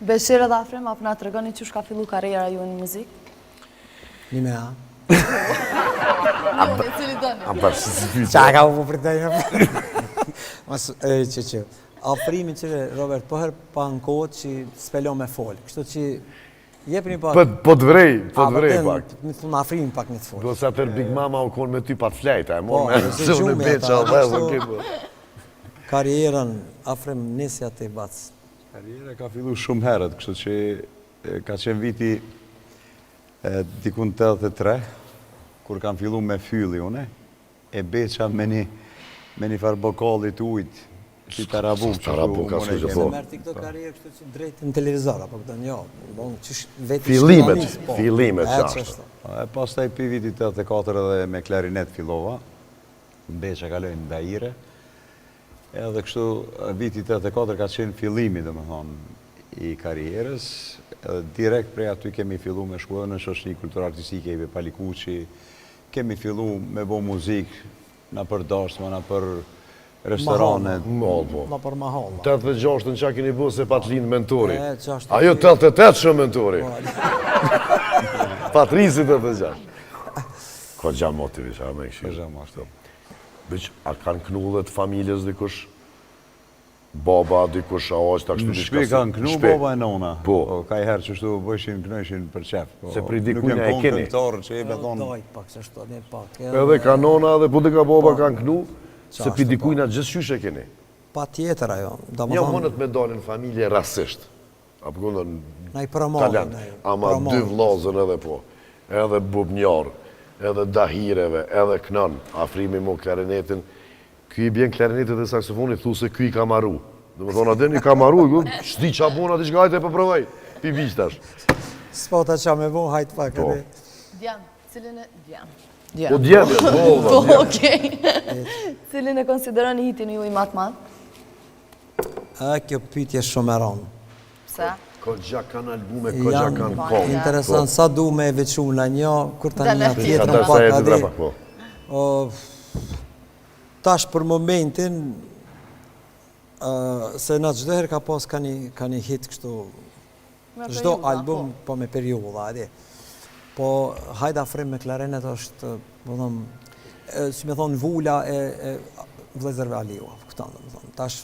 Beshir edhe Afrim, apë nga të regoni që shka fillu karriera ju në muzikë? Një me a. Një cili dënë. A bashkë si fytë. Qa ka u për të një? Që. Afrimi qëre, Robert, pëher pa në kohët që spelo me folë. Kështu që jep një pak... Po të vrej pak. Në thunë Afrimi pak një të folë. Do sa tërë Big Mama u konë me ty pa të flejta, e mo me se zëvë në gjume beqa ata, dhe kështu- kipo. Karierën Afrim nisja të i bacë. Karriera ka fillu shumë herët, kështu që ka qenë viti dikun 83, kur kam fillu me fylli une, e beqa me një farë bokalli të ujtë, si tarabuk që Tarabuk, ka s'ku që po. Merë ti këtë karierë kështu që drejtë në televizor, apo këtë një, Fillimet që ashtë. E pas taj pi viti 84 edhe me klarinet fillova, në beqa kalojnë në Daire, edhe kështu viti 84 ka qenë fillimi, dhe më thonë, i karierës, edhe direkt prej aty kemi fillu me shku edhe në shoqëri kulturore artistike i Palikuqi, kemi fillu me bo muzikë, na për dashma, na për restoranet. Na për mahalla. 86 në qa keni bu se pa të linë mentori. E, qashtë- Ajo 88 shumë mentori. Patrisi 86. Ko gja motivi që a me këshirë. Përgjam ashtu. Bëq, a kanë knu dhe të familjes dikush? Baba, dikush, a ojtë, ta kështu Në shpi kanë knu baba e nona. Po. Ka i herë që shtu bëshin knojshin për qef. Se prej dikujna e Nuk keni. jem këngëtarë që e me thonë. Dojt pak, se shto një pak. Edhe ka nona dhe po dhe ka baba kanë knu, se pri dikujna gjithë e keni. Pa tjetër ajo. Jo mënët me dalin familje rasisht. Apo këndon Na i promovin. talent. Ama dy vllazën edhe po. Edhe bubnjarë, edhe dahireve, edhe knan. Afrimi mo klarinetin. Ky i bjen klarinetit dhe saksofonit, thu se ky i ka maru. Dhe më thonë, adeni ka maru, shdi qa bona t'i shka hajte e përprovoj. Pi vishtash. S'po ta qa me vo, hajt pak. Po. Djanë, cilin e... Djanë. Po djemja, Po, okej. Cilin e konsideroni hitin ju i matë madhë? Kjo pytje shumë e ronë. Pse? Ko gja kanë albume, ko gja kanë Po, kongë. Interesant, sa du me e vequ në një, kur ta një tjetër Ata në sa pak e të adi. drepa, po. Tash për momentin, se në gjdo herë ka pas ka një hit kështu, gjdo album po me periuda, adi. Po hajda Afrim me klarinet është, si me thonë, vula e vlezërve Aliu, këta dhe me thonë. Tash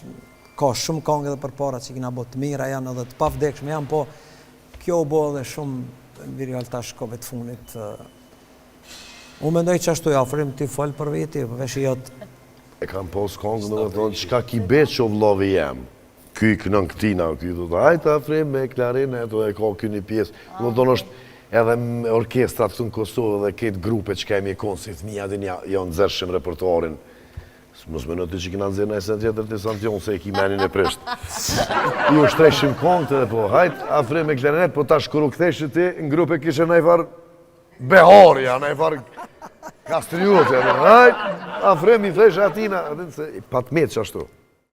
ka shumë kongë edhe për para që kina bo të mira janë edhe të pavdekshme janë, po kjo u bo edhe shumë në virial tash kove të funit. Unë mendoj që ashtu e Afrim ti falë për veti, vesh i jotë. E kam pos kongë dhe thonë, qka ki betë që vlovi jem? Ky kënën këtina, ky du të hajtë Afrim me klarinet, e ka ky një pjesë. Dhe thonë është edhe me orkestrat të në Kosovë dhe këtë grupe që kemi e konë, si thmija dhe janë zërshim repertoarin. Mos me në ty që kina nëzirë në esen tjetër të santion se e ki menin e prisht. Ju shtreshim kongët edhe po, hajtë Afrim me klarinet, po tash kërë u ktheshë ti, në grupe kishe najfar beharja, najfar kastriutja, hajtë Afrim i theshë atina, pat metë që ashtu.